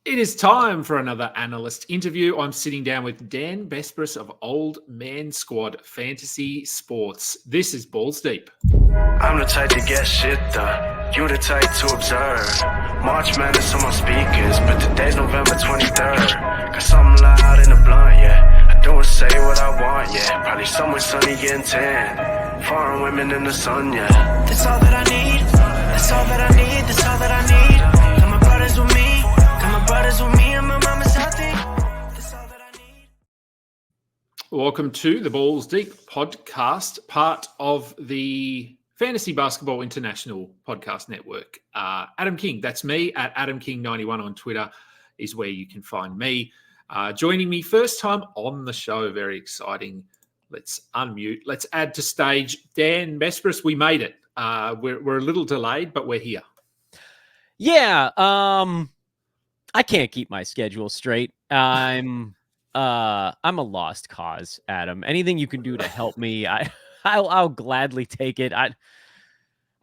It is time for another analyst interview. I'm sitting down with Dan Besbris of Old Man Squad Fantasy Sports. This is Balls Deep. I'm the type to get shit done. You the type to observe. March Madness on my speakers, but today's November 23rd. Got something loud in the blunt, yeah. I don't say what I want, yeah. Probably somewhere sunny getting tan. Foreign women in the sun, yeah. That's all that I need. That's all that I need. That's all that I need. Got my brothers with me. Got my brothers with me and my mama's healthy. That's all that I need. Welcome to the Balls Deep podcast, part of the Fantasy Basketball International Podcast Network. Adam King, that's me, at AdamKing91 on Twitter is where you can find me. Joining me first time on the show, very exciting. Let's unmute. Let's add to stage Dan Besbris. We made it. We're a little delayed, but we're here. Yeah, I can't keep my schedule straight. I'm a lost cause, Adam. Anything you can do to help me, I'll gladly take it. I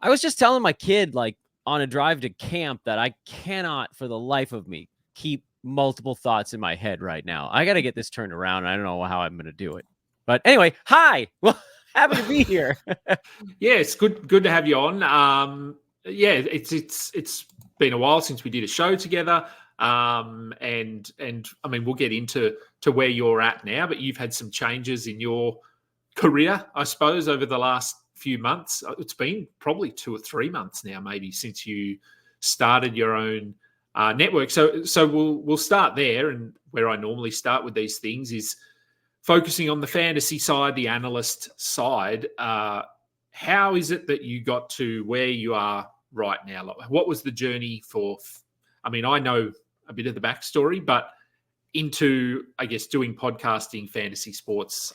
was just telling my kid, like, on a drive to camp that I cannot for the life of me keep multiple thoughts in my head right now. I got to get this turned around. And I don't know how I'm going to do it. But anyway, hi. Well, happy to be here. Yeah, it's good to have you on. It's been a while since we did a show together. And I mean, we'll get into where you're at now, but you've had some changes in your career, I suppose, over the last few months. It's been probably 2 or 3 months now, maybe, since you started your own network. So we'll start there, and where I normally start with these things is focusing on the fantasy side, the analyst side. How is it that you got to where you are right now? Like, what was the journey for? I mean, I know a bit of the backstory, but into, I guess, doing podcasting, fantasy sports,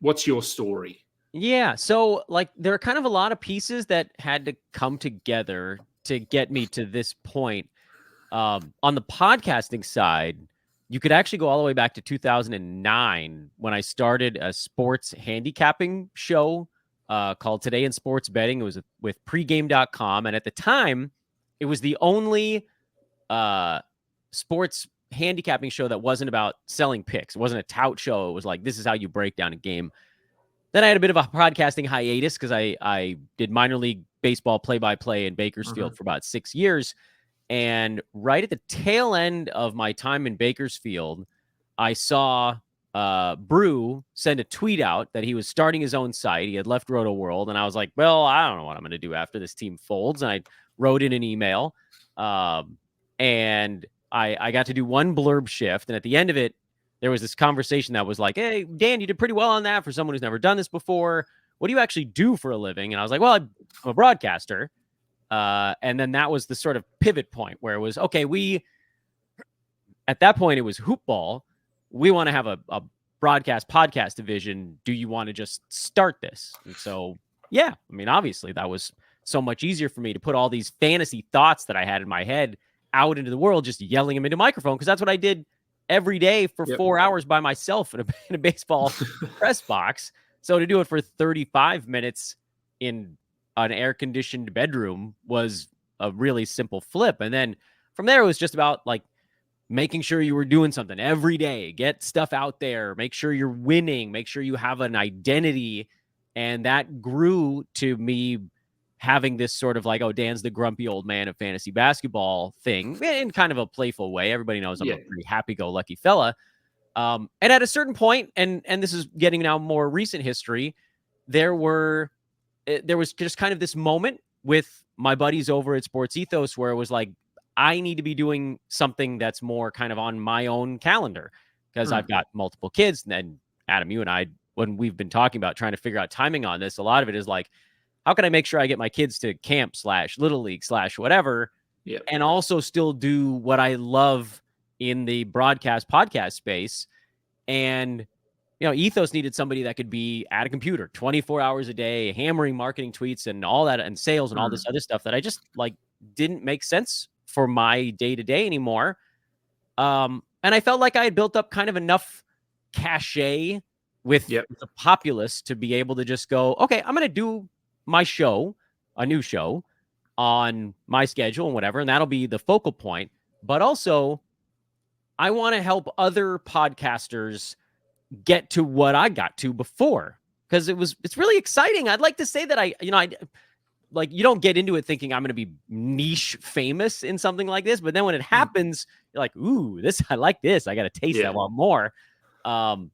what's your story? Yeah, so like there are kind of a lot of pieces that had to come together to get me to this point. On the podcasting side, you could actually go all the way back to 2009 when I started a sports handicapping show called Today in Sports Betting. It was with pregame.com. And at the time, it was the only sports handicapping show that wasn't about selling picks. It wasn't a tout show. It was like, this is how you break down a game. Then I had a bit of a podcasting hiatus because I did minor league baseball play-by-play in Bakersfield for about 6 years. And right at the tail end of my time in Bakersfield, I saw Brew send a tweet out that he was starting his own site. He had left Roto World. And I was like, well, I don't know what I'm going to do after this team folds. And I wrote in an email. And I got to do one blurb shift. And at the end of it, there was this conversation that was like, hey, Dan, you did pretty well on that for someone who's never done this before. What do you actually do for a living? And I was like, well, I'm a broadcaster. And then that was the sort of pivot point where it was, okay, at that point, it was hoop ball. We want to have a broadcast podcast division. Do you want to just start this? And so, yeah, I mean, obviously that was so much easier for me to put all these fantasy thoughts that I had in my head out into the world, just yelling them into a microphone. Because that's what I did every day for 4 hours by myself in a baseball press box. So to do it for 35 minutes in an air-conditioned bedroom was a really simple flip. And then from there, it was just about like making sure you were doing something every day, get stuff out there, make sure you're winning, make sure you have an identity. And that grew to me having this sort of like, oh, Dan's the grumpy old man of fantasy basketball thing in kind of a playful way. Everybody knows I'm a pretty happy-go-lucky fella. And at a certain point, and this is getting now more recent history, there was just kind of this moment with my buddies over at Sports Ethos where it was like, I need to be doing something that's more kind of on my own calendar because I've got multiple kids. And then Adam, you and I, when we've been talking about trying to figure out timing on this, a lot of it is like, how can I make sure I get my kids to camp / little league / whatever, and also still do what I love in the broadcast podcast space? And, you know, Ethos needed somebody that could be at a computer 24 hours a day, hammering marketing tweets and all that and sales and all this other stuff that I just like didn't make sense for my day to day anymore. And I felt like I had built up kind of enough cachet with the populace to be able to just go, okay, I'm going to do my show, a new show on my schedule and whatever. And that'll be the focal point. but also I want to help other podcasters get to what I got to before, because it's really exciting. I'd like to say that I like, you don't get into it thinking I'm going to be niche famous in something like this, but then when it happens, you're like, ooh, I like this. I got to taste that one more. And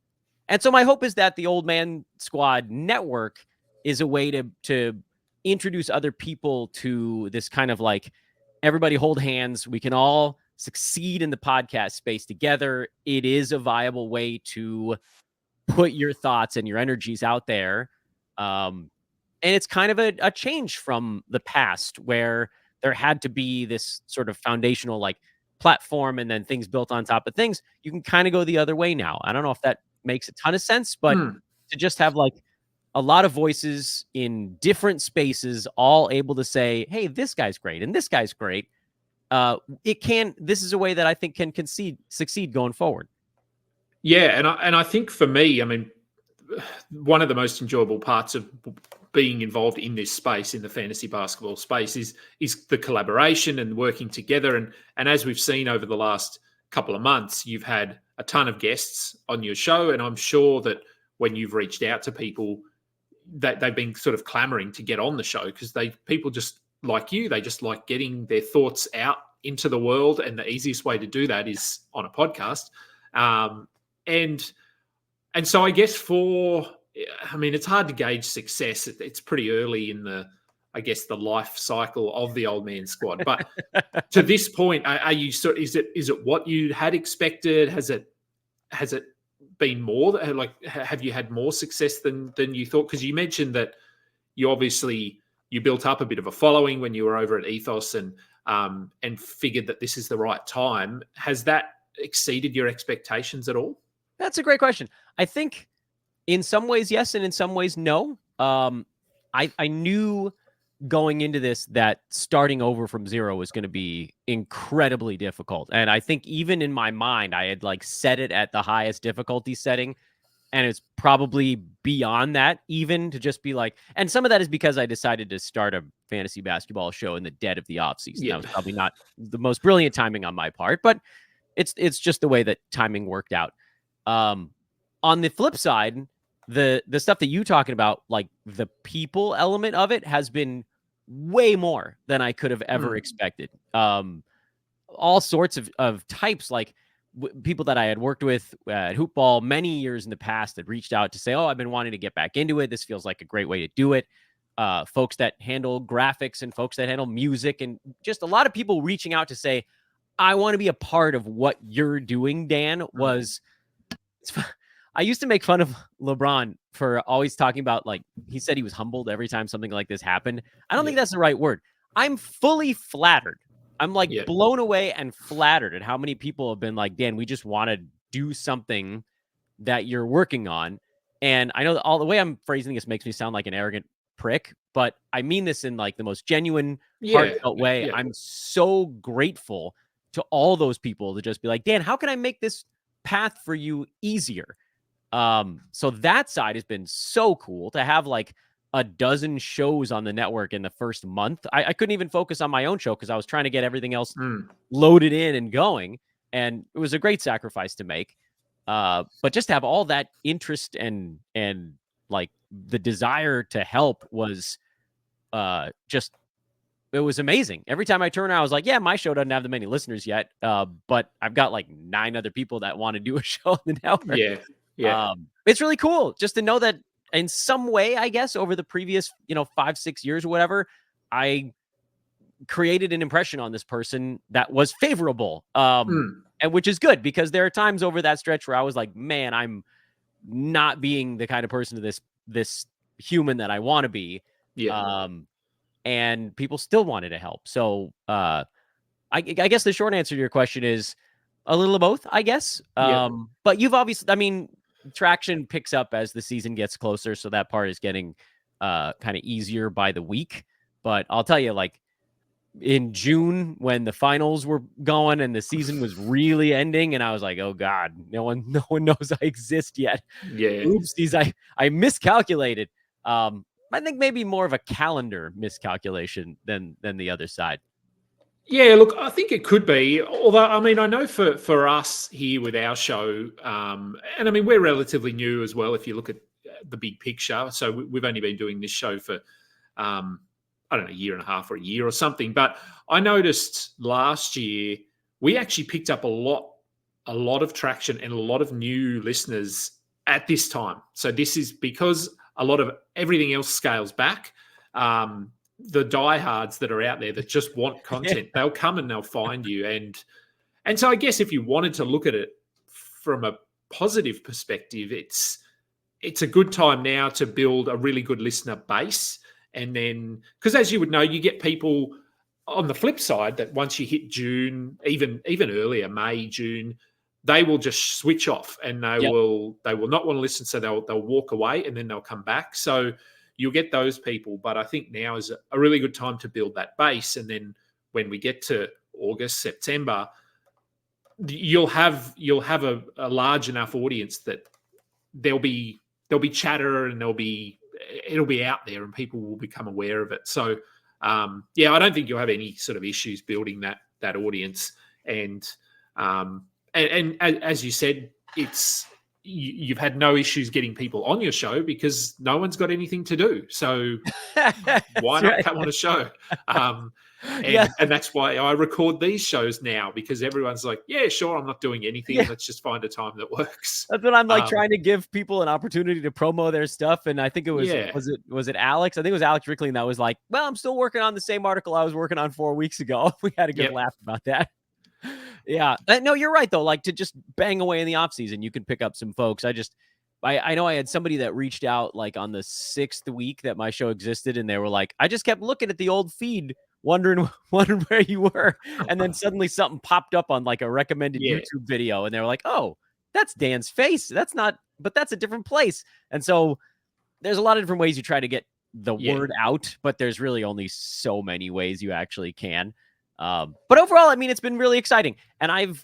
so my hope is that the Old Man Squad Network is a way to introduce other people to this kind of like, everybody hold hands. We can all succeed in the podcast space together. It is a viable way to put your thoughts and your energies out there. And it's kind of a change from the past, where there had to be this sort of foundational like platform and then things built on top of things. You can kind of go the other way now. I don't know if that makes a ton of sense, but to just have like a lot of voices in different spaces, all able to say, hey, this guy's great and this guy's great. This is a way that I think can succeed going forward. Yeah. And I think for me, I mean, one of the most enjoyable parts of being involved in this space, in the fantasy basketball space, is the collaboration and working together. And as we've seen over the last couple of months, you've had a ton of guests on your show. And I'm sure that when you've reached out to people, that they've been sort of clamoring to get on the show, because people just like you, they just like getting their thoughts out into the world. And the easiest way to do that is on a podcast. And so I guess it's hard to gauge success. It's pretty early in the life cycle of the Old Man Squad. But to this point, is it what you had expected? Has it been more? Like, have you had more success than you thought? Because you mentioned that you built up a bit of a following when you were over at Ethos and figured that this is the right time. Has that exceeded your expectations at all? That's a great question. I think in some ways, yes, and in some ways, no. I knew going into this that starting over from zero was going to be incredibly difficult. And I think even in my mind, I had like set it at the highest difficulty setting. And it's probably beyond that, even to just be like, and some of that is because I decided to start a fantasy basketball show in the dead of the offseason. Yeah. That was probably not the most brilliant timing on my part, but it's just the way that timing worked out. On the flip side, the stuff that you talking about, like the people element of it, has been way more than I could have ever expected. All sorts of types, like people that I had worked with at Hoopball many years in the past that reached out to say, oh, I've been wanting to get back into it. This feels like a great way to do it. Folks that handle graphics and folks that handle music, and just a lot of people reaching out to say, I want to be a part of what you're doing, Dan. I used to make fun of LeBron for always talking about, like, he said he was humbled every time something like this happened. I don't think that's the right word. I'm fully flattered. I'm like blown away and flattered at how many people have been like, Dan, we just want to do something that you're working on. And I know that all the way I'm phrasing this makes me sound like an arrogant prick, but I mean this in like the most genuine, heartfelt way. I'm so grateful to all those people to just be like, Dan, how can I make this path for you easier? So that side has been so cool to have like a dozen shows on the network in the first month. I couldn't even focus on my own show because I was trying to get everything else loaded in and going. And it was a great sacrifice to make. But just to have all that interest and like the desire to help was it was amazing. Every time I turn around, I was like, yeah, my show doesn't have that many listeners yet. But I've got like 9 other people that want to do a show on the network. Yeah. It's really cool just to know that in some way, I guess, over the previous, 5-6 years or whatever, I created an impression on this person that was favorable. And which is good, because there are times over that stretch where I was like, man, I'm not being the kind of person to this human that I want to be. And people still wanted to help. So I guess the short answer to your question is a little of both, I guess. But you've obviously, traction picks up as the season gets closer. So that part is getting kind of easier by the week. But I'll tell you, like in June, when the finals were going and the season was really ending, and I was like, oh God, no one knows I exist yet. Oopsies, I miscalculated. I think maybe more of a calendar miscalculation than the other side. Yeah, look, I think it could be. Although, I mean, I know for us here with our show, and I mean, we're relatively new as well. If you look at the big picture, so we've only been doing this show for, I don't know, a year and a half or a year or something. But I noticed last year we actually picked up a lot of traction and a lot of new listeners at this time. So this is because a lot of everything else scales back. The diehards that are out there that just want content, they'll come and they'll find you. And so I guess if you wanted to look at it from a positive perspective, it's a good time now to build a really good listener base. And then, because as you would know, you get people on the flip side that once you hit June, even earlier, May, June, they will just switch off and they will not want to listen. So they'll walk away and then they'll come back. So you'll get those people. But I think now is a really good time to build that base. And then when we get to August, September, you'll have a large enough audience that there'll be chatter and it'll be out there and people will become aware of it. So I don't think you'll have any sort of issues building that audience. And as you said, you've had no issues getting people on your show because no one's got anything to do. So why not come on a show? And that's why I record these shows now, because everyone's like, yeah, sure, I'm not doing anything. Let's just find a time that works. That's what I'm like, trying to give people an opportunity to promo their stuff. And I think it was, was it Alex? I think it was Alex Rickling that was like, well, I'm still working on the same article I was working on 4 weeks ago. We had a good laugh about that. Yeah. No, you're right though. Like, to just bang away in the off season, you can pick up some folks. I know I had somebody that reached out like on the 6th week that my show existed, and they were like, I just kept looking at the old feed, wondering where you were. And then suddenly something popped up on like a recommended YouTube video, and they were like, oh, that's Dan's face. But that's a different place. And so there's a lot of different ways you try to get the word out, but there's really only so many ways you actually can. But overall, I mean, it's been really exciting. And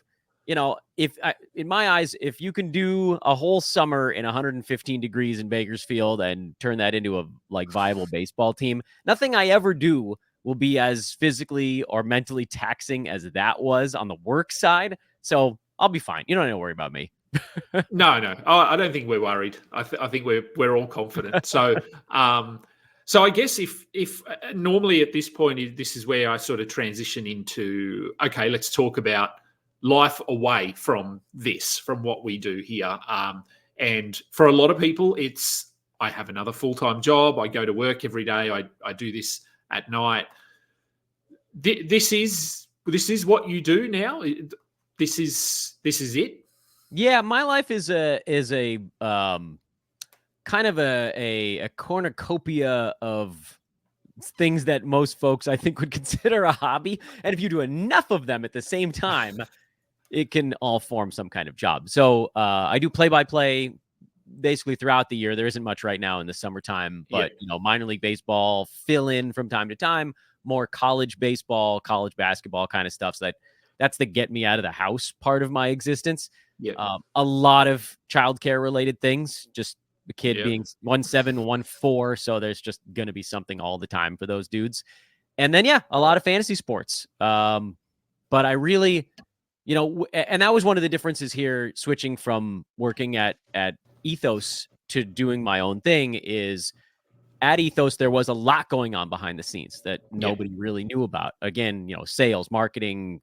in my eyes, if you can do a whole summer in 115 degrees in Bakersfield and turn that into a viable baseball team, nothing I ever do will be as physically or mentally taxing as that was on the work side. So I'll be fine. You don't need to worry about me. No. I don't think we're worried. I think we're all confident. So, so I guess if normally at this point, this is where I sort of transition into, okay, let's talk about life away from what we do here. And for a lot of people, I have another full-time job. I go to work every day. I do this at night. This is what you do now. This is it. Yeah, my life is a kind of a cornucopia of things that most folks, I think, would consider a hobby. And if you do enough of them at the same time, it can all form some kind of job. So I do play-by-play basically throughout the year. There isn't much right now in the summertime, but minor league baseball, fill in from time to time, more college baseball, college basketball kind of stuff. So that's the get me out of the house part of my existence. A lot of childcare related things, just the kid being 1'7", 1'4". So there's just going to be something all the time for those dudes. And then, a lot of fantasy sports. But I really, and that was one of the differences here, switching from working at Ethos to doing my own thing, is at Ethos, there was a lot going on behind the scenes that nobody really knew about. Again, sales, marketing,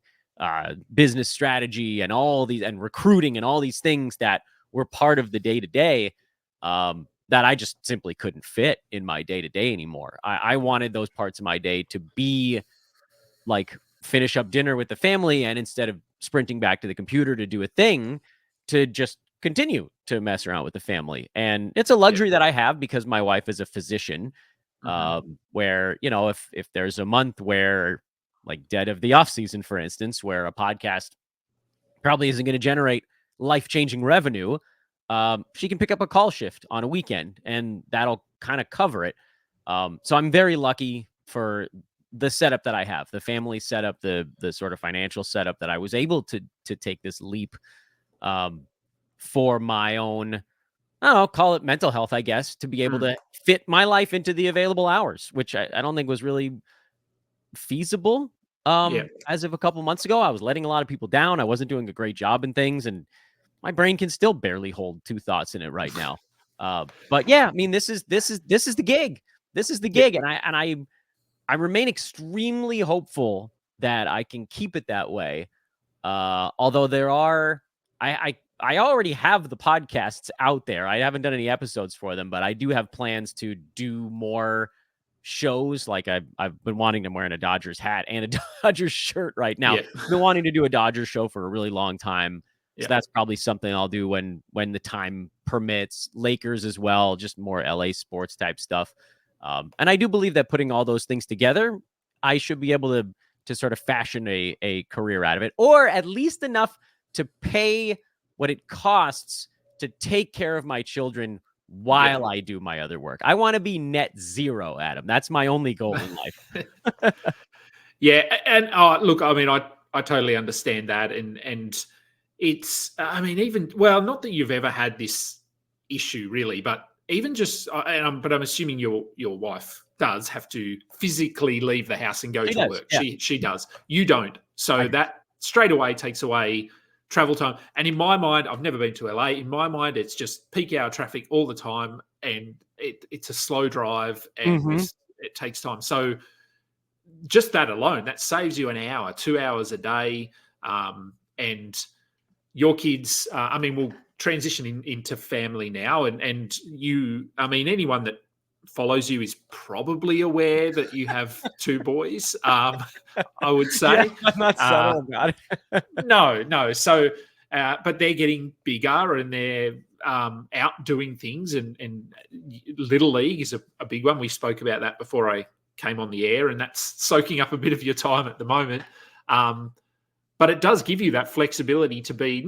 business strategy, and all these, and recruiting, and all these things that were part of the day-to-day that I just simply couldn't fit in my day-to-day anymore. I wanted those parts of my day to be like finish up dinner with the family, and instead of sprinting back to the computer to do a thing, to just continue to mess around with the family. And it's a luxury that I have because my wife is a physician, where, if there's a month where, like dead of the off season, for instance, where a podcast probably isn't going to generate life-changing revenue, she can pick up a call shift on a weekend and that'll kind of cover it. So I'm very lucky for the setup that I have, the family setup, the sort of financial setup, that I was able to take this leap for my own, I don't know, call it mental health, I guess, to be able to fit my life into the available hours, which I don't think was really feasible As of a couple months ago, I was letting a lot of people down. I wasn't doing a great job in things, and my brain can still barely hold two thoughts in it right now. But yeah, I mean, this is the gig. This is the gig, and I remain extremely hopeful that I can keep it that way. Although there are, I already have the podcasts out there. I haven't done any episodes for them, but I do have plans to do more shows. Like I've been wanting to wear a Dodgers hat and a Dodgers shirt right now. I've been wanting to do a Dodgers show for a really long time. So that's probably something I'll do when the time permits. Lakers as well, just more LA sports type stuff. And I do believe that putting all those things together, I should be able to sort of fashion a career out of it, or at least enough to pay what it costs to take care of my children while I do my other work. I want to be net zero, Adam. That's my only goal in life. And look, I mean, I totally understand that, and it's, I mean, even, well, not that you've ever had this issue really, but even just, but I'm assuming your wife does have to physically leave the house and go to work. Yeah. She does. You don't. So that straight away takes away travel time. And in my mind, I've never been to LA. In my mind, it's just peak hour traffic all the time, and it's a slow drive, and it takes time. So just that alone, that saves you an hour, 2 hours a day, and your kids. I mean, we'll transition into family now, and you. I mean, anyone that follows you is probably aware that you have two boys. I would say. I'm not subtle about it. No. So, but they're getting bigger, and they're out doing things, and Little League is a big one. We spoke about that before I came on the air, and that's soaking up a bit of your time at the moment. But it does give you that flexibility to be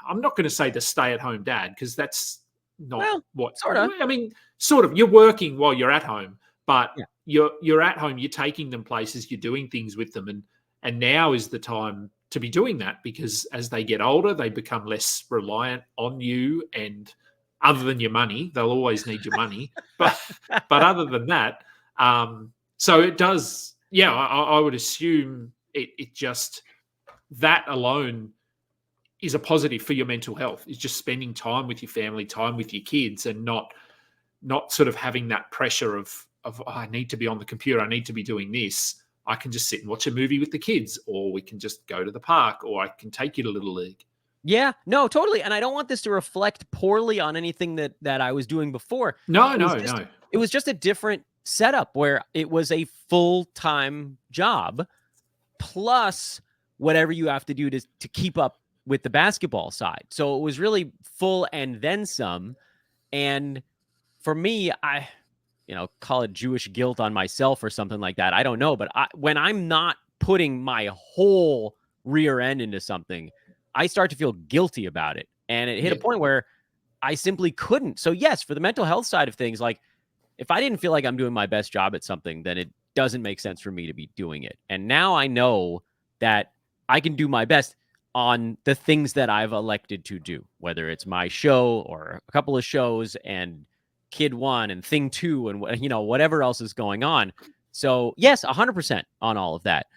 I'm not going to say the stay-at-home dad, because that's not what. Sort of. I mean, sort of. You're working while you're at home, but you're at home. You're taking them places. You're doing things with them, and now is the time to be doing that, because as they get older, they become less reliant on you. And other than your money, they'll always need your money. But other than that, so it does. Yeah, I would assume it just, that alone is a positive for your mental health. Is just spending time with your family, time with your kids, and not sort of having that pressure of I need to be on the computer, I need to be doing this. I can just sit and watch a movie with the kids, or we can just go to the park, or I can take you to Little League. Yeah, no, totally. And I don't want this to reflect poorly on anything that I was doing before. No. It was just a different setup where it was a full-time job plus whatever you have to do to keep up with the basketball side. So it was really full and then some. And for me, I call it Jewish guilt on myself or something like that. I don't know. But when I'm not putting my whole rear end into something, I start to feel guilty about it. And it hit a point where I simply couldn't. So yes, for the mental health side of things, like if I didn't feel like I'm doing my best job at something, then it doesn't make sense for me to be doing it. And now I know that I can do my best on the things that I've elected to do, whether it's my show or a couple of shows and Kid 1 and Thing 2 and whatever else is going on. So yes, 100% on all of that.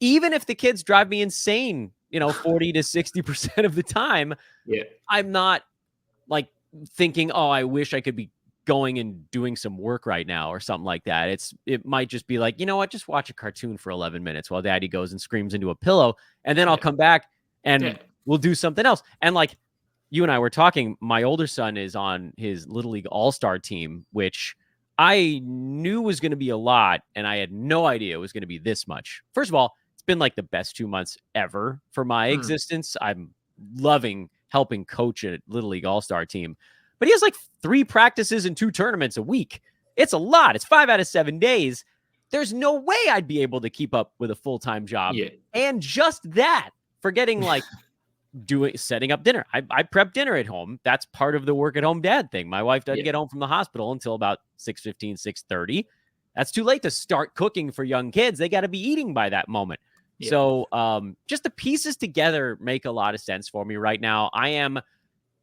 Even if the kids drive me insane, 40 to 60% of the time, I'm not like thinking, oh, I wish I could be going and doing some work right now or something like that. It might just be like, you know what, just watch a cartoon for 11 minutes while daddy goes and screams into a pillow. And then I'll come back and we'll do something else. And like you and I were talking, my older son is on his Little League All-Star team, which I knew was going to be a lot. And I had no idea it was going to be this much. First of all, it's been like the best 2 months ever for my existence. I'm loving helping coach a Little League All-Star team. But he has like 3 practices and 2 tournaments a week. It's a lot. It's 5 out of 7 days. There's no way I'd be able to keep up with a full-time job. Yeah. And just that, forgetting like setting up dinner. I prep dinner at home. That's part of the work at home dad thing. My wife doesn't get home from the hospital until about 6:15, 6:30. That's too late to start cooking for young kids. They got to be eating by that moment. Yeah. So just the pieces together make a lot of sense for me right now. I am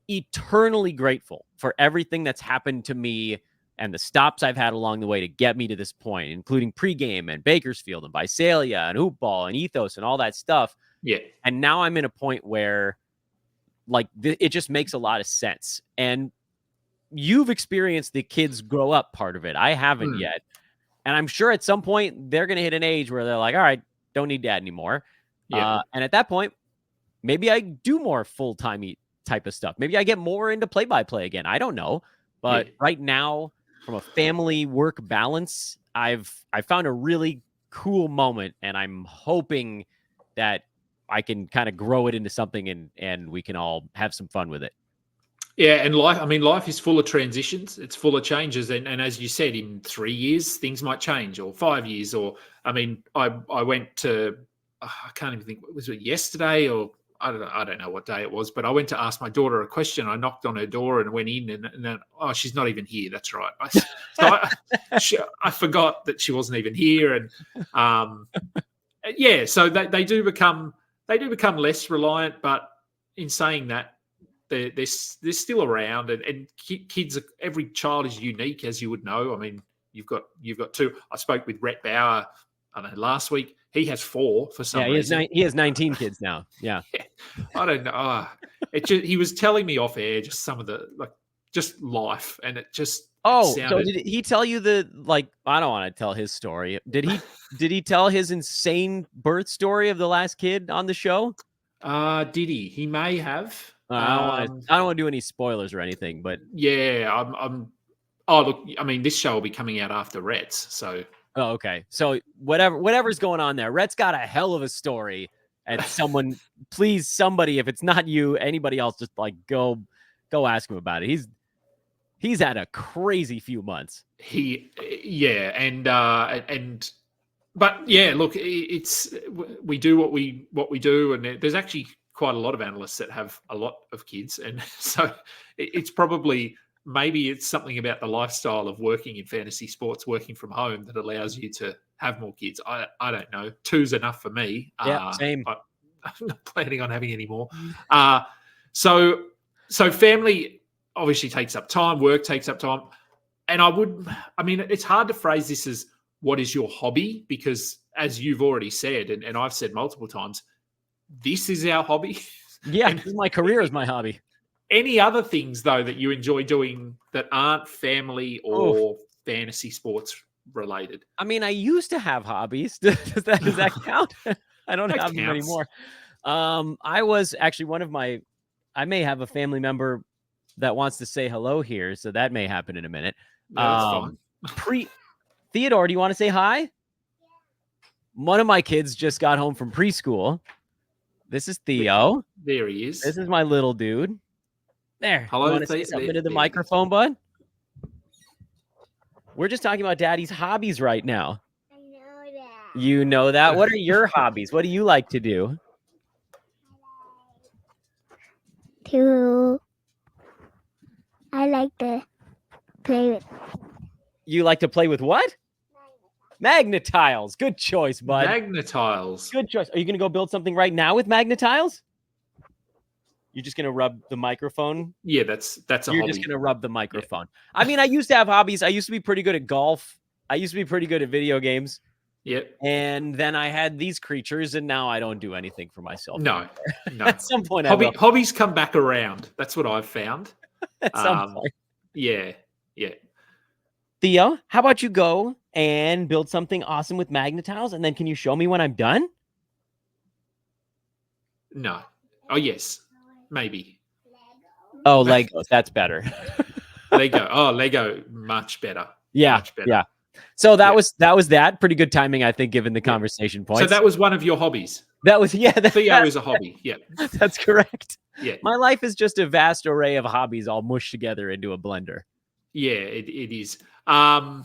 eternally grateful for everything that's happened to me and the stops I've had along the way to get me to this point, including pregame and Bakersfield and Visalia and Hoop Ball and Ethos and all that stuff. Yeah. And now I'm in a point where like it just makes a lot of sense. And you've experienced the kids grow up part of it. I haven't yet. And I'm sure at some point they're going to hit an age where they're like, all right, don't need dad anymore. Yeah. And at that point, maybe I do more full-time type of stuff. Maybe I get more into play-by-play again. I don't know. But right now, from a family work balance, I found a really cool moment, and I'm hoping that I can kind of grow it into something and we can all have some fun with it. Yeah, and life is full of transitions. It's full of changes. And as you said, in 3 years, things might change, or 5 years. Or, I went to, I can't even think, was it yesterday or I don't know what day it was, but I went to ask my daughter a question. I knocked on her door and went in, and then, she's not even here. That's right. I forgot that she wasn't even here. And so they do become less reliant. But in saying that, they're still around, and kids. Every child is unique, as you would know. I mean, you've got two. I spoke with Rhett Bauer, I don't know, last week. He has 4 for some reason. He has 19 kids now. Yeah. I don't know. He was telling me off air just some of the just life, and it just. So did he tell you I don't want to tell his story. Did he tell his insane birth story of the last kid on the show? Did he? He may have. I don't want to do any spoilers or anything, but yeah, I'm. Oh, look, I mean, this show will be coming out after Rhett's, so. Oh, okay. So whatever's going on there, Rhett's got a hell of a story, and please, somebody, if it's not you, anybody else, just go ask him about it. He's had a crazy few months. But yeah, look, we do what we do, and there's actually quite a lot of analysts that have a lot of kids, and so it's probably. Maybe it's something about the lifestyle of working in fantasy sports, working from home, that allows you to have more kids. I don't know. 2's enough for me. Yeah, same. I'm not planning on having any more. So family obviously takes up time. Work takes up time. And it's hard to phrase this as what is your hobby, because as you've already said, and I've said multiple times, this is our hobby. Yeah, my career is my hobby. Any other things, though, that you enjoy doing that aren't family or fantasy sports related? I mean, I used to have hobbies. Does that count? I don't have them anymore. I was actually I may have a family member that wants to say hello here, so that may happen in a minute. No, that's fine. Theodore, do you want to say hi? One of my kids just got home from preschool. This is Theo. There he is. This is my little dude. There. Hello, you want to say something into the microphone, bud? We're just talking about Daddy's hobbies right now. I know that. You know that? What are your hobbies? What do you like to do? I like to play with. You like to play with what? Magnetiles. Good choice, bud. Magnetiles. Good choice. Are you going to go build something right now with magnetiles? You're just going to rub the microphone? Yeah, that's a hobby. You're just going to rub the microphone. Yeah. I mean, I used to have hobbies. I used to be pretty good at golf. I used to be pretty good at video games. Yep. And then I had these creatures, and now I don't do anything for myself. No. At some point, hobbies come back around. That's what I've found. At some point. Yeah. Theo, how about you go and build something awesome with magnetiles, and then can you show me when I'm done? No. Oh, yes. Maybe. Oh, Legos. That's better. Lego. Oh, Lego. Much better. Yeah. Much better. Yeah. So that was that. Pretty good timing, I think, given the conversation points. So that was one of your hobbies. That was Theo is a hobby. Yeah. That's correct. Yeah. My life is just a vast array of hobbies all mushed together into a blender. Yeah, it is. And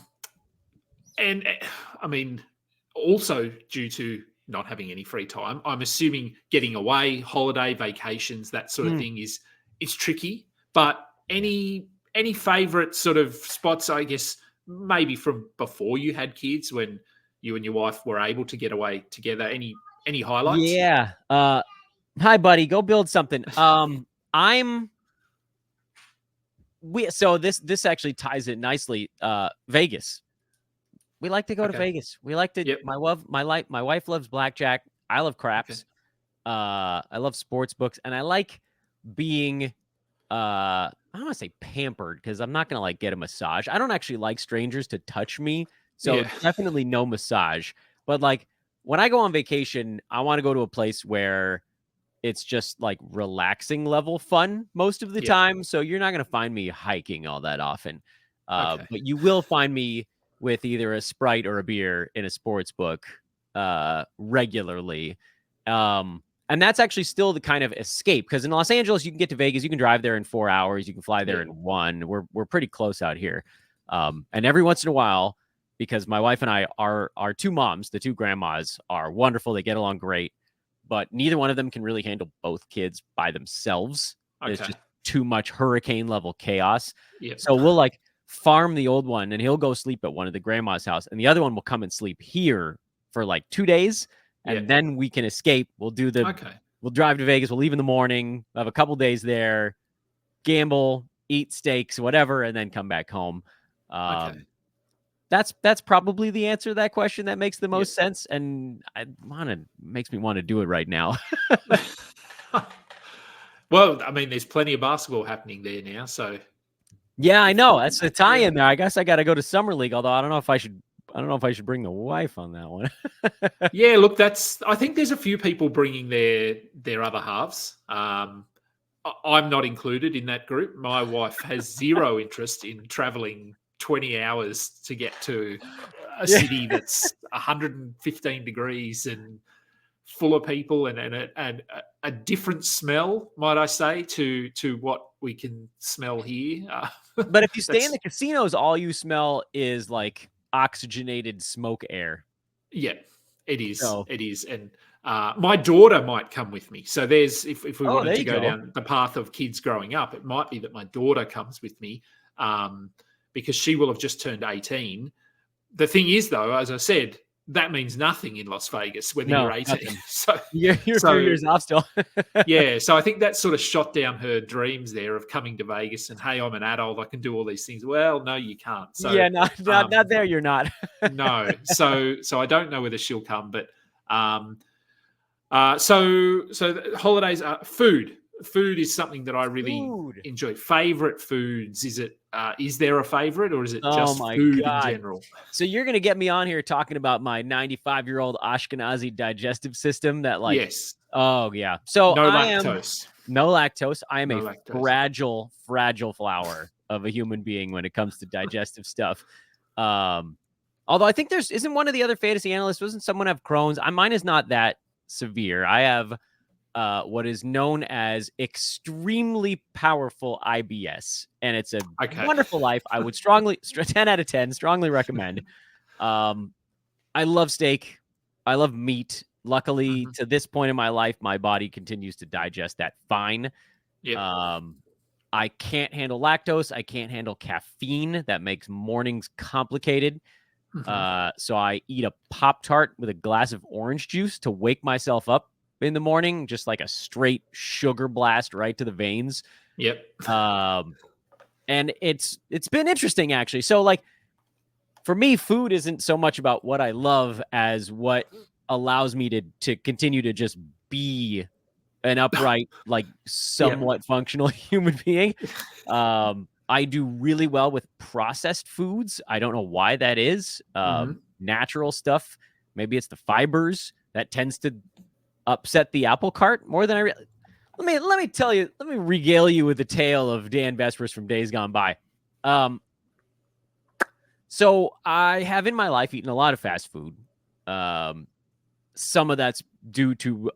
I mean, also due to not having any free time, I'm assuming getting away, holiday, vacations, that sort of thing is tricky. But any favorite sort of spots, I guess, maybe from before you had kids, when you and your wife were able to get away together? Any highlights? Yeah. Hi, buddy. Go build something. So this actually ties it nicely. Vegas. We like to go to Vegas. We like to. Yep. My wife loves blackjack. I love craps. I love sports books, and I like being. I don't want to say pampered because I'm not gonna like get a massage. I don't actually like strangers to touch me, so definitely no massage. But like when I go on vacation, I want to go to a place where it's just like relaxing level fun most of the time. So you're not going to find me hiking all that often. But you will find me with either a Sprite or a beer in a sports book regularly. And that's actually still the kind of escape, because in Los Angeles, you can get to Vegas, you can drive there in 4 hours, you can fly there in 1. We're pretty close out here. And every once in a while, because my wife and I are our 2 moms, the 2 grandmas are wonderful. They get along great. But neither one of them can really handle both kids by themselves. There's just too much hurricane level chaos. So we'll like farm the old one, and he'll go sleep at one of the grandma's house, and the other one will come and sleep here for like 2 days, and then we can escape. We'll do we'll drive to Vegas. We'll leave in the morning. We'll have a couple days there, gamble, eat steaks, whatever, and then come back home. That's probably the answer to that question that makes the most sense, and makes me want to do it right now. Well, I mean, there's plenty of basketball happening there now, so yeah, I know that's the tie-in there. I guess I got to go to summer league, although I don't know if I should bring the wife on that one. Yeah, look, I think there's a few people bringing their other halves. I'm not included in that group. My wife has zero interest in traveling 20 hours to get to a city that's 115 degrees and full of people and a different smell, might I say, to what we can smell here. But if you stay in the casinos, all you smell is like oxygenated smoke air. Yeah, it is. It is. And my daughter might come with me. So there's, if we wanted to go down the path of kids growing up, it might be that my daughter comes with me. Because she will have just turned 18. The thing is, though, as I said, that means nothing in Las Vegas when you're 18. Nothing. So you're 2 years off still. Yeah, so I think that sort of shot down her dreams there of coming to Vegas and, hey, I'm an adult, I can do all these things. Well, no, you can't. So yeah, not there. You're not. No, so I don't know whether she'll come, but so holidays are food. Food is something that I really enjoy. Favorite foods? Is there a favorite, or is it just food in general? So you're going to get me on here talking about my 95-year-old Ashkenazi digestive system that like, yes. Oh yeah. So no lactose. No lactose. I am a fragile flower of a human being when it comes to digestive stuff. Although I think isn't one of the other fantasy analysts, doesn't someone have Crohn's? Mine is not that severe. I have what is known as extremely powerful IBS, and it's a wonderful life. I would 10 out of 10, strongly recommend. I love steak. I love meat. Luckily, to this point in my life, my body continues to digest that fine. Yep. I can't handle lactose. I can't handle caffeine. That makes mornings complicated. So I eat a Pop-Tart with a glass of orange juice to wake myself up in the morning, just like a straight sugar blast right to the veins. Yep. And it's been interesting, actually. So like for me, food isn't so much about what I love as what allows me to continue to just be an upright, like somewhat functional human being. I do really well with processed foods. I don't know why that is. Natural stuff. Maybe it's the fibers that tends to upset the apple cart more than let me tell you, let me regale you with the tale of Dan Besbris from days gone by. So I have in my life eaten a lot of fast food. Some of that's due to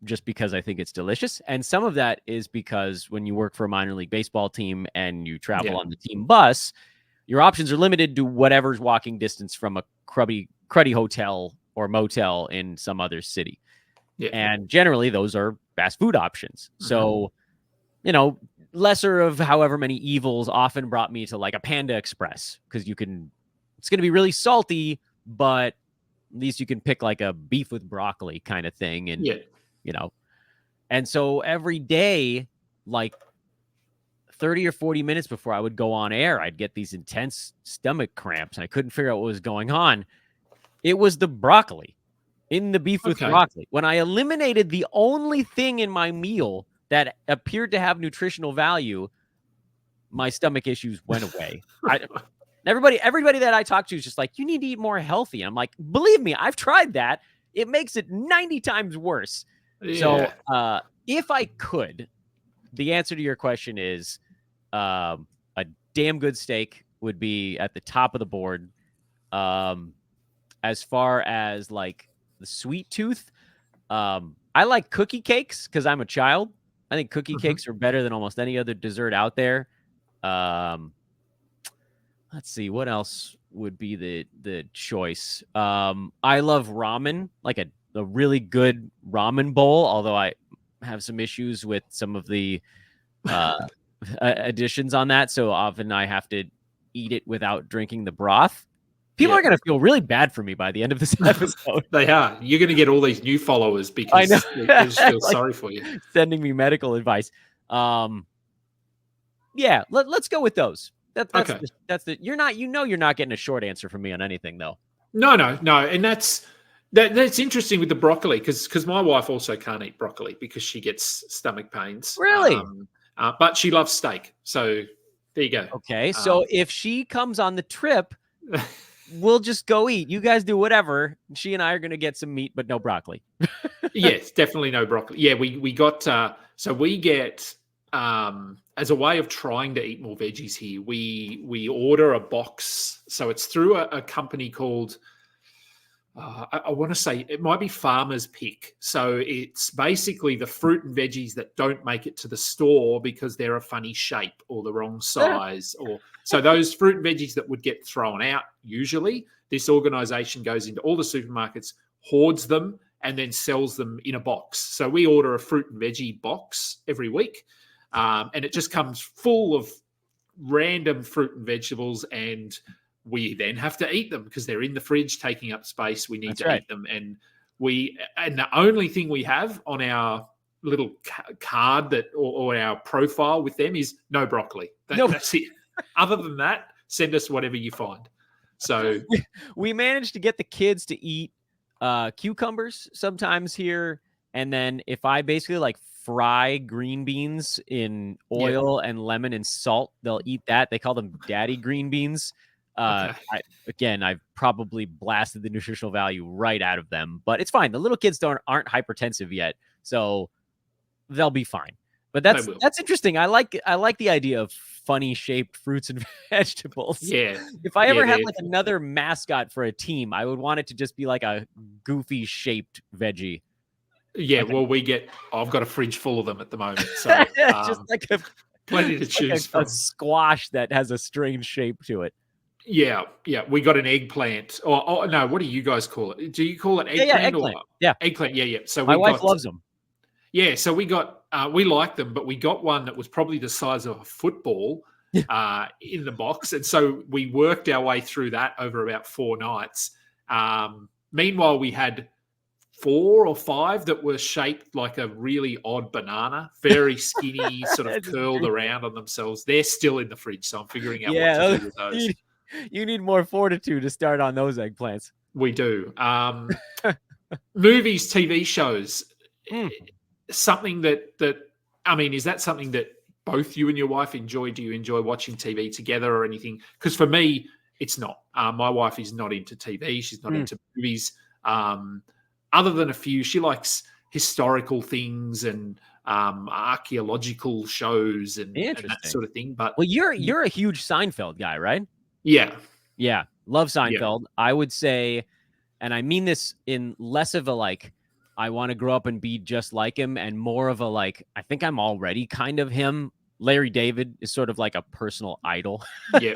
just because I think it's delicious, and some of that is because when you work for a minor league baseball team and you travel on the team bus, your options are limited to whatever's walking distance from a cruddy hotel or motel in some other city. Yeah. And generally those are fast food options. So, lesser of however many evils often brought me to like a Panda Express, because it's going to be really salty, but at least you can pick like a beef with broccoli kind of thing. And, and so every day, like 30 or 40 minutes before I would go on air, I'd get these intense stomach cramps and I couldn't figure out what was going on. It was the broccoli in the beef with broccoli. When I eliminated the only thing in my meal that appeared to have nutritional value, my stomach issues went away. Everybody that I talk to is just like, you need to eat more healthy. I'm like, believe me, I've tried that. It makes it 90 times worse. Yeah. So if I could, the answer to your question is a damn good steak would be at the top of the board. As far as like the sweet tooth, I like cookie cakes because I'm a child. I think cookie cakes are better than almost any other dessert out there. Let's see, what else would be the choice? I love ramen, like a really good ramen bowl, although I have some issues with some of the additions on that. So often I have to eat it without drinking the broth. People are going to feel really bad for me by the end of this episode. They are. You're going to get all these new followers because they just feel like, sorry for you. Sending me medical advice. Yeah, let's go with those. That's the you're not getting a short answer from me on anything though. No. And that's interesting with the broccoli because my wife also can't eat broccoli because she gets stomach pains. Really? But she loves steak. So there you go. Okay. So if she comes on the trip, we'll just go eat. You guys do whatever. She and I are going to get some meat, but no broccoli. Yes, definitely no broccoli. Yeah, we got so we get as a way of trying to eat more veggies here, we order a box. So it's through a company called I want to say it might be Farmer's Pick. So it's basically the fruit and veggies that don't make it to the store because they're a funny shape or the wrong size. So those fruit and veggies that would get thrown out, usually this organization goes into all the supermarkets, hoards them, and then sells them in a box. So we order a fruit and veggie box every week, and it just comes full of random fruit and vegetables, and we then have to eat them because they're in the fridge taking up space. We need to eat them. And the only thing we have on our little card or our profile with them is no broccoli. That's it. Other than that, send us whatever you find. So we managed to get the kids to eat cucumbers sometimes here. And then if I basically like fry green beans in oil and lemon and salt, they'll eat that. They call them daddy green beans. I've probably blasted the nutritional value right out of them, but it's fine. The little kids aren't hypertensive yet, so they'll be fine. But that's interesting. I like the idea of funny shaped fruits and vegetables. Yeah. If I ever had like another mascot for a team, I would want it to just be like a goofy shaped veggie. Yeah. I've got a fridge full of them at the moment. So just like plenty to choose from. A squash that has a strange shape to it. Yeah. We got an eggplant. Oh no, what do you guys call it? Do you call it eggplant? Yeah, eggplant. Eggplant. Yeah. So my wife loves them. Yeah, so we like them, but we got one that was probably the size of a football in the box, and so we worked our way through that over about 4 nights. Meanwhile, we had 4 or 5 that were shaped like a really odd banana, very skinny, sort of curled around on themselves. They're still in the fridge, so I'm figuring out what to do with those. You need more fortitude to start on those eggplants. We do. Movies, TV shows. Something that I mean, is that something that both you and your wife enjoy? Do you enjoy watching TV together or anything? Because for me, it's not. My wife is not into TV. She's not into movies. Other than a few, she likes historical things and archaeological shows and that sort of thing. But you're a huge Seinfeld guy, right? Yeah, love Seinfeld. Yeah. I would say, and I mean this in less of a like, I want to grow up and be just like him, and more of a like, I think I'm already kind of him. Larry David is sort of like a personal idol. Yeah.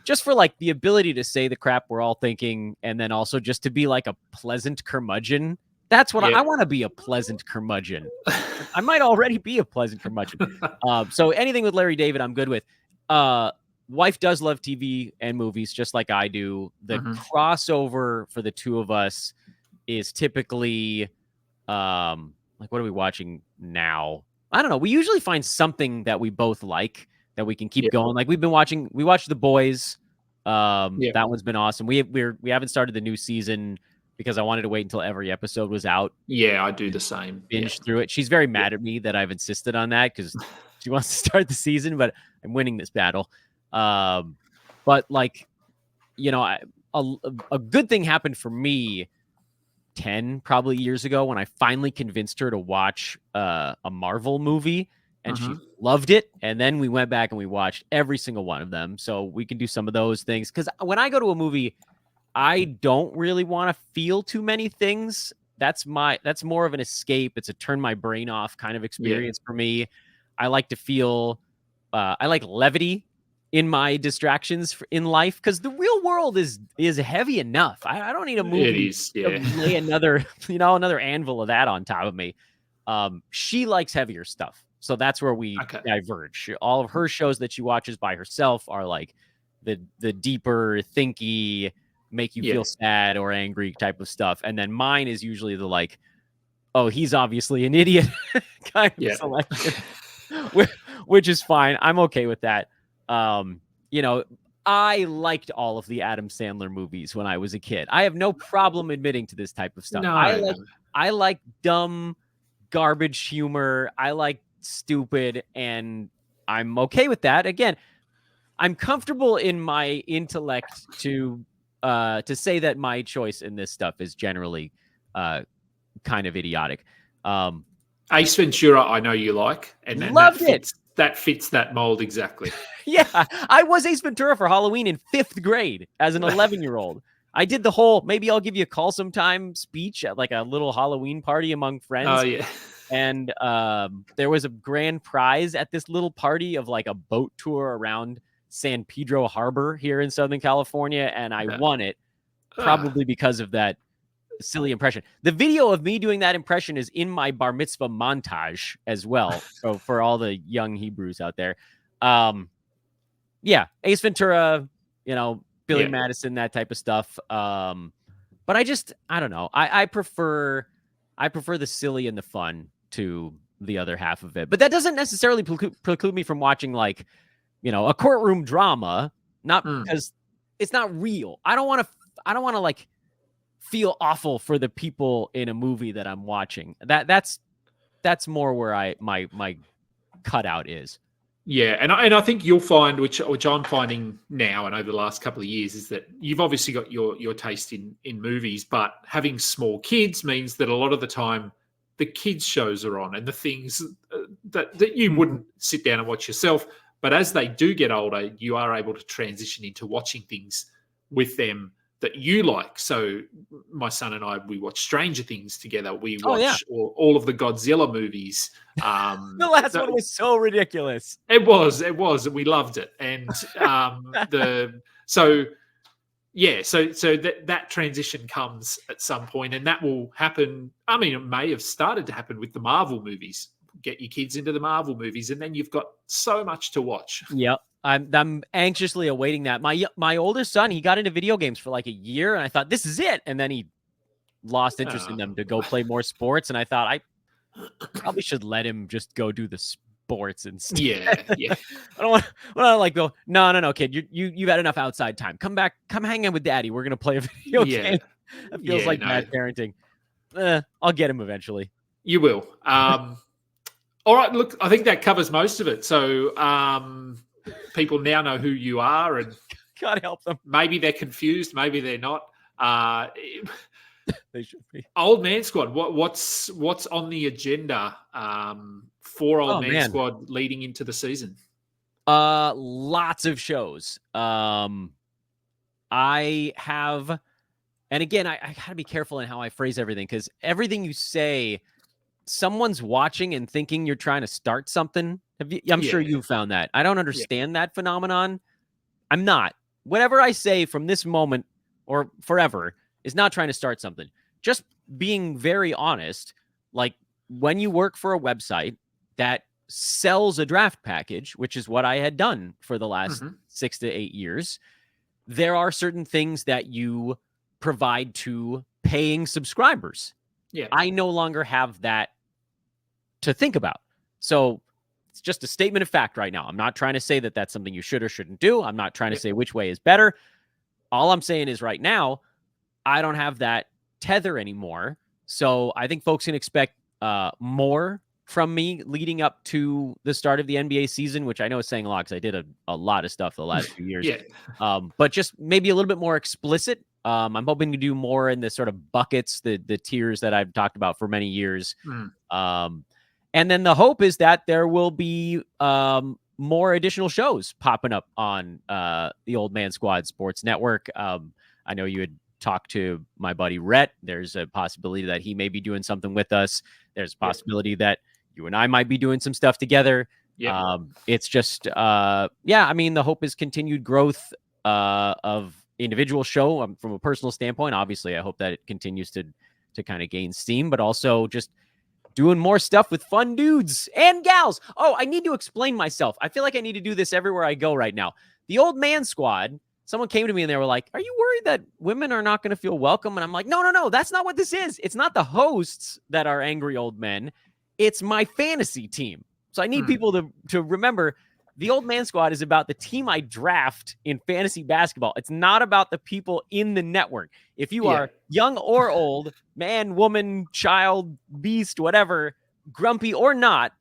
Just for like the ability to say the crap we're all thinking, and then also just to be like a pleasant curmudgeon. That's what I want to be, a pleasant curmudgeon. I might already be a pleasant curmudgeon. So anything with Larry David, I'm good with. Wife does love TV and movies just like I do. The crossover for the two of us is typically like, what are we watching now? I don't know. We usually find something that we both like that we can keep going. Like we watched The Boys. That one's been awesome. We haven't started the new season because I wanted to wait until every episode was out. Yeah, I do the same. Binge through it. She's very mad at me that I've insisted on that because she wants to start the season, but I'm winning this battle. But like, you know, a good thing happened for me 10 probably years ago when I finally convinced her to watch a Marvel movie, and she loved it. And then we went back and we watched every single one of them. So we can do some of those things. Because when I go to a movie, I don't really want to feel too many things. That's more of an escape. It's a turn my brain off kind of experience for me. I like to feel, I like levity in my distractions in life because the real world is heavy enough. I don't need a movie to lay another anvil of that on top of me. She likes heavier stuff. So that's where we diverge. All of her shows that she watches by herself are like the deeper, thinky, make you feel sad or angry type of stuff. And then mine is usually the like, oh, he's obviously an idiot kind of selection, which is fine. I'm okay with that. You know, I liked all of the Adam Sandler movies when I was a kid. I have no problem admitting to this type of stuff. I like dumb garbage humor. I like stupid, and I'm okay with that. Again, I'm comfortable in my intellect to say that my choice in this stuff is generally kind of idiotic. Ace Ventura, I know you like, and loved it. That fits that mold exactly. Yeah, I was Ace Ventura for Halloween in 5th grade as an 11-year-old. I did the whole "maybe I'll give you a call sometime" speech at like a little Halloween party among friends. Oh yeah. And there was a grand prize at this little party of like a boat tour around San Pedro Harbor here in Southern California, and I won it probably because of that silly impression. The video of me doing that impression is in my bar mitzvah montage as well. So for all the young Hebrews out there, Ace Ventura, you know, Billy Madison, that type of stuff. But I don't know. I prefer the silly and the fun to the other half of it. But that doesn't necessarily preclude me from watching like, you know, a courtroom drama, not because it's not real. I don't want to like feel awful for the people in a movie that I'm watching. That's more where my cutout is. Yeah, and I think you'll find, which I'm finding now and over the last couple of years, is that you've obviously got your taste in movies, but having small kids means that a lot of the time the kids' shows are on and the things that you wouldn't sit down and watch yourself. But as they do get older, you are able to transition into watching things with them that you like. So my son and I, we watch Stranger Things together. We watch all of the Godzilla movies. The last one was so ridiculous. It was, and we loved it. And so that transition comes at some point, and that will happen. I mean, it may have started to happen with the Marvel movies. Get your kids into the Marvel movies, and then you've got so much to watch. Yep. I'm anxiously awaiting that. My oldest son, he got into video games for like a year, and I thought this is it. And then he lost interest in them to go play more sports. And I thought I probably should let him just go do the sports instead. Yeah. I don't want to like go, no, kid, you've had enough outside time. Come back, come hang out with daddy. We're gonna play a video game. It feels like bad parenting. I'll get him eventually. You will. All right, look, I think that covers most of it. So people now know who you are, and God help them. Maybe they're confused, maybe they're not. They should be. Old Man Squad. What's on the agenda for Old Man Squad leading into the season? Lots of shows. I have, and again, I gotta be careful in how I phrase everything, because everything you say, someone's watching and thinking you're trying to start something. I'm sure you've found that. I don't understand that phenomenon. I'm not. Whatever I say from this moment or forever is not trying to start something. Just being very honest. Like when you work for a website that sells a draft package, which is what I had done for the last 6 to 8 years, there are certain things that you provide to paying subscribers. Yeah. I no longer have that to think about. So it's just a statement of fact right now. I'm not trying to say that that's something you should or shouldn't do. I'm not trying to say which way is better. All I'm saying is right now, I don't have that tether anymore. So I think folks can expect more from me leading up to the start of the NBA season, which I know is saying a lot because I did a lot of stuff the last few years. But just maybe a little bit more explicit. I'm hoping to do more in the sort of buckets, the tiers that I've talked about for many years. And then the hope is that there will be more additional shows popping up on the Old Man Squad Sports Network. I know you had talked to my buddy Rhett. There's a possibility that he may be doing something with us. There's a possibility that you and I might be doing some stuff together. It's just, I mean, the hope is continued growth of individual show from a personal standpoint. Obviously, I hope that it continues to kind of gain steam, but also just doing more stuff with fun dudes and gals. Oh, I need to explain myself. I feel like I need to do this everywhere I go right now. The Old Man Squad, someone came to me and they were like, are you worried that women are not going to feel welcome? And I'm like, no, that's not what this is. It's not the hosts that are angry old men. It's my fantasy team. So I need people to remember the Old Man Squad is about the team I draft in fantasy basketball. It's not about the people in the network. If you are young or old, man, woman, child, beast, whatever, grumpy or not,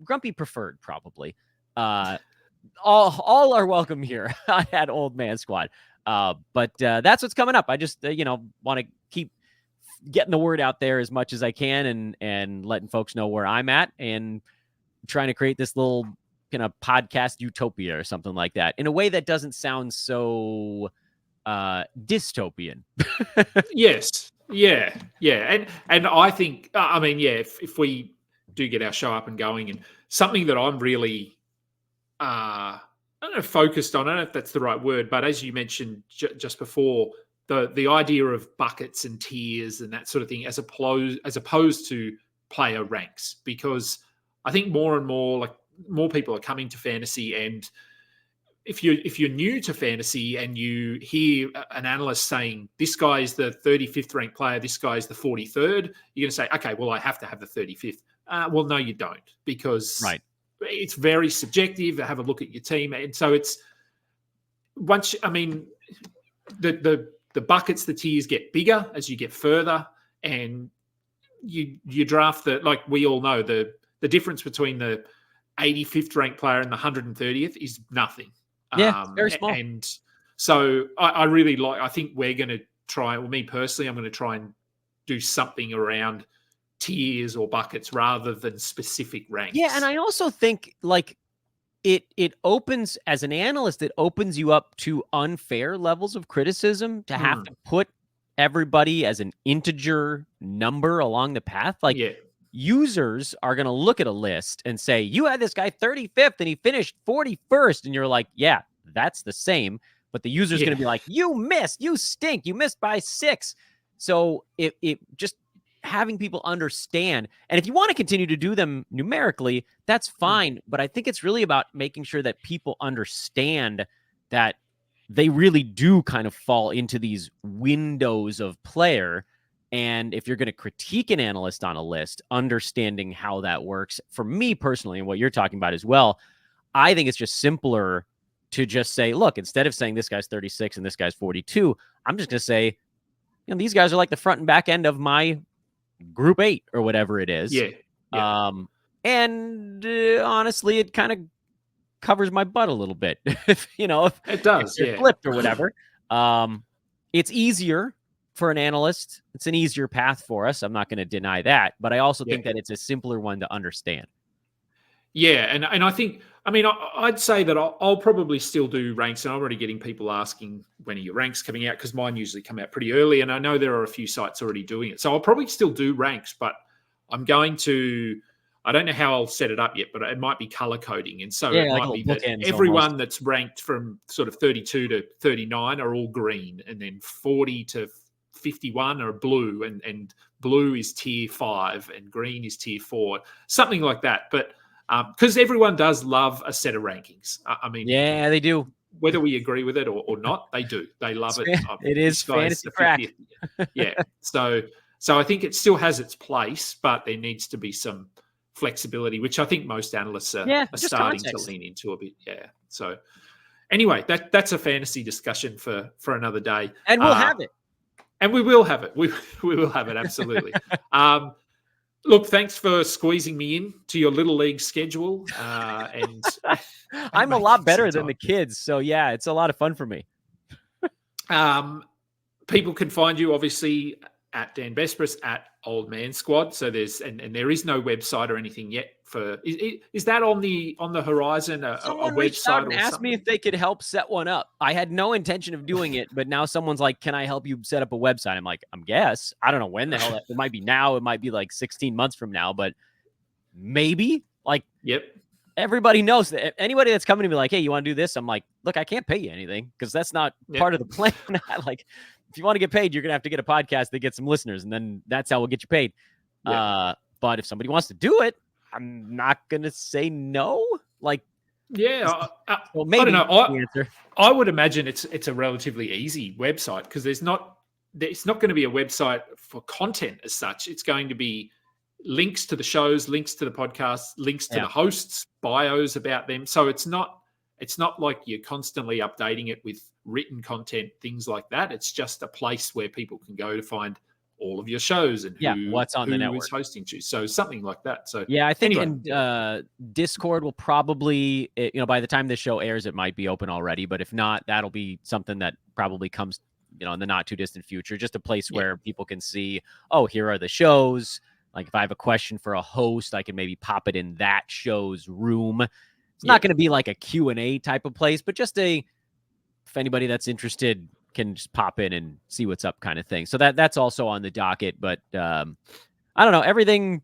grumpy preferred probably, all are welcome here at Old Man Squad. But that's what's coming up. I just, want to keep getting the word out there as much as I can and letting folks know where I'm at and trying to create this little kind of podcast utopia or something like that in a way that doesn't sound so dystopian. Yes. Yeah. And I think, if we do get our show up and going, and something that I'm really, I don't know, focused on, I don't know if that's the right word, but as you mentioned just before, the idea of buckets and tiers and that sort of thing, as opposed to player ranks, because I think more and more people are coming to fantasy, and if you're new to fantasy and you hear an analyst saying this guy is the 35th ranked player, this guy is the 43rd, you're going to say, okay, well, I have to have the 35th. Well, no, you don't, because it's very subjective. Have a look at your team, and so it's the buckets, the tiers get bigger as you get further, and you draft like we all know the difference between the 85th ranked player and the 130th is nothing. Yeah, very small. And so I really I think we're going to try, well, me personally, I'm going to try and do something around tiers or buckets rather than specific ranks. Yeah, and I also think it opens, as an analyst, it opens you up to unfair levels of criticism to have to put everybody as an integer number along the path. Users are going to look at a list and say, you had this guy 35th and he finished 41st. And you're like, yeah, that's the same. But the user's going to be like, you missed, you stink, you missed by 6. So it just having people understand. And if you want to continue to do them numerically, that's fine. But I think it's really about making sure that people understand that they really do kind of fall into these windows of player. And if you're going to critique an analyst on a list, understanding how that works, for me personally, and what you're talking about as well, I think it's just simpler to just say, look, instead of saying this guy's 36 and this guy's 42, I'm just going to say, these guys are like the front and back end of my group 8 or whatever it is. And honestly, it kind of covers my butt a little bit. if it does, if flipped or whatever. It's easier for an analyst. It's an easier path for us. I'm not going to deny that, but I also think that it's a simpler one to understand. Yeah, and I think, I'd say that I'll probably still do ranks, and I'm already getting people asking when are your ranks coming out, because mine usually come out pretty early, and I know there are a few sites already doing it. So I'll probably still do ranks, but I'm going to, I don't know how I'll set it up yet, but it might be color coding. And so it might be that everyone that's ranked from sort of 32 to 39 are all green, and then 40 to 51 are blue, and blue is tier 5 and green is tier 4, something like that. But because everyone does love a set of rankings. Yeah, they do. Whether we agree with it or not, they do. They love it. It is fantasy crack. Yeah. So I think it still has its place, but there needs to be some flexibility, which I think most analysts are just starting context. to lean into a bit. Yeah. So anyway, that's a fantasy discussion for another day. And we'll have it. And we will have it. We will have it, absolutely. Look, thanks for squeezing me in to your little league schedule. And I'm a lot better than the kids. So, yeah, it's a lot of fun for me. People can find you, obviously, at Dan Besbris, at Old Man Squad. So there is no website or anything yet. Is that on the horizon? Someone a reached website out and or asked something? me if they could help set one up. I had no intention of doing it, but now someone's like, "Can I help you set up a website?" I'm like, guess. I don't know when the hell it might be now. It might be like 16 months from now, but maybe. Like, Yep. Everybody knows that. Anybody that's coming to me like, "Hey, you want to do this?" I'm like, "Look, I can't pay you anything because that's not part of the plan." Like, if you want to get paid, you're gonna have to get a podcast that gets some listeners, and then that's how we'll get you paid. Yep. But if somebody wants to do it, I'm not gonna say no. Like, yeah, well, maybe I don't know. answer. I would imagine it's a relatively easy website because it's not going to be a website for content as such. It's going to be links to the shows, links to the podcasts, links to the hosts, bios about them. So it's not like you're constantly updating it with written content, things like that. It's just a place where people can go to find all of your shows and what's on the network, who is hosting you. So something like that. So yeah, I think anyway. Discord will probably, by the time this show airs, it might be open already. But if not, that'll be something that probably comes, in the not too distant future. Just a place where people can see, oh, here are the shows. Like if I have a question for a host, I can maybe pop it in that show's room. It's not going to be like a Q&A type of place, but just if anybody that's interested can just pop in and see what's up kind of thing. So that's also on the docket, but I don't know, everything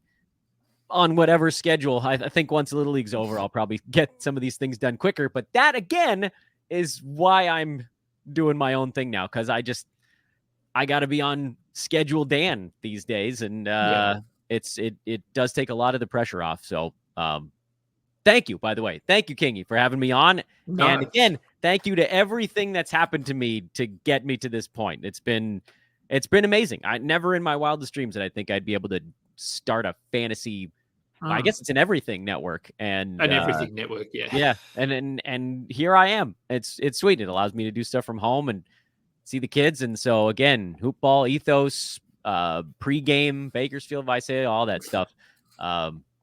on whatever schedule. I think once Little League's over, I'll probably get some of these things done quicker, but that again is why I'm doing my own thing now. Cause I got to be on schedule Dan these days. And it does take a lot of the pressure off. So thank you, by the way. Thank you, Kingy, for having me on. No. And again, thank you to everything that's happened to me to get me to this point. It's been amazing. I never in my wildest dreams that I think I'd be able to start a fantasy. I guess it's an everything network and an everything network. Yeah. Yeah. And here I am. It's sweet. It allows me to do stuff from home and see the kids. And so again, hoopball ethos, pregame, Bakersfield, Visalia, all that stuff.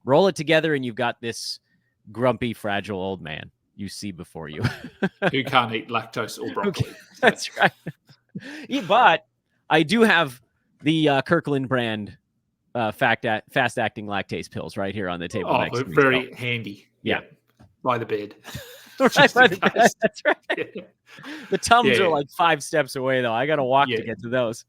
Roll it together and you've got this grumpy, fragile old man you see before you who can't eat lactose or broccoli. That's right. But I do have the Kirkland brand fast-acting lactase pills right here on the table. Oh, very handy. Yeah. By the bed. Right by the bed. That's right. Yeah. The Tums are like 5 steps away, though. I got to walk to get to those.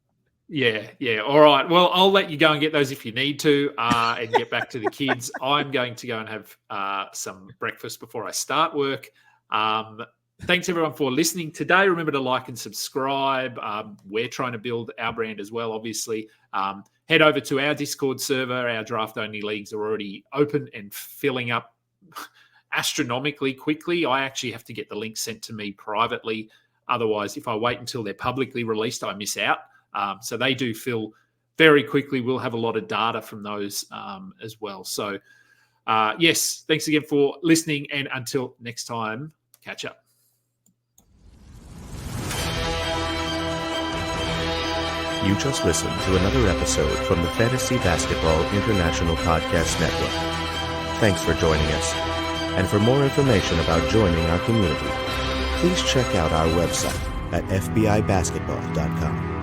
Yeah. All right. Well, I'll let you go and get those if you need to and get back to the kids. I'm going to go and have some breakfast before I start work. Thanks, everyone, for listening today. Remember to like and subscribe. We're trying to build our brand as well, obviously. Head over to our Discord server. Our draft-only leagues are already open and filling up astronomically quickly. I actually have to get the link sent to me privately. Otherwise, if I wait until they're publicly released, I miss out. So they do fill very quickly. We'll have a lot of data from those as well. So, yes, thanks again for listening. And until next time, catch up. You just listened to another episode from the Fantasy Basketball International Podcast Network. Thanks for joining us. And for more information about joining our community, please check out our website at fbibasketball.com.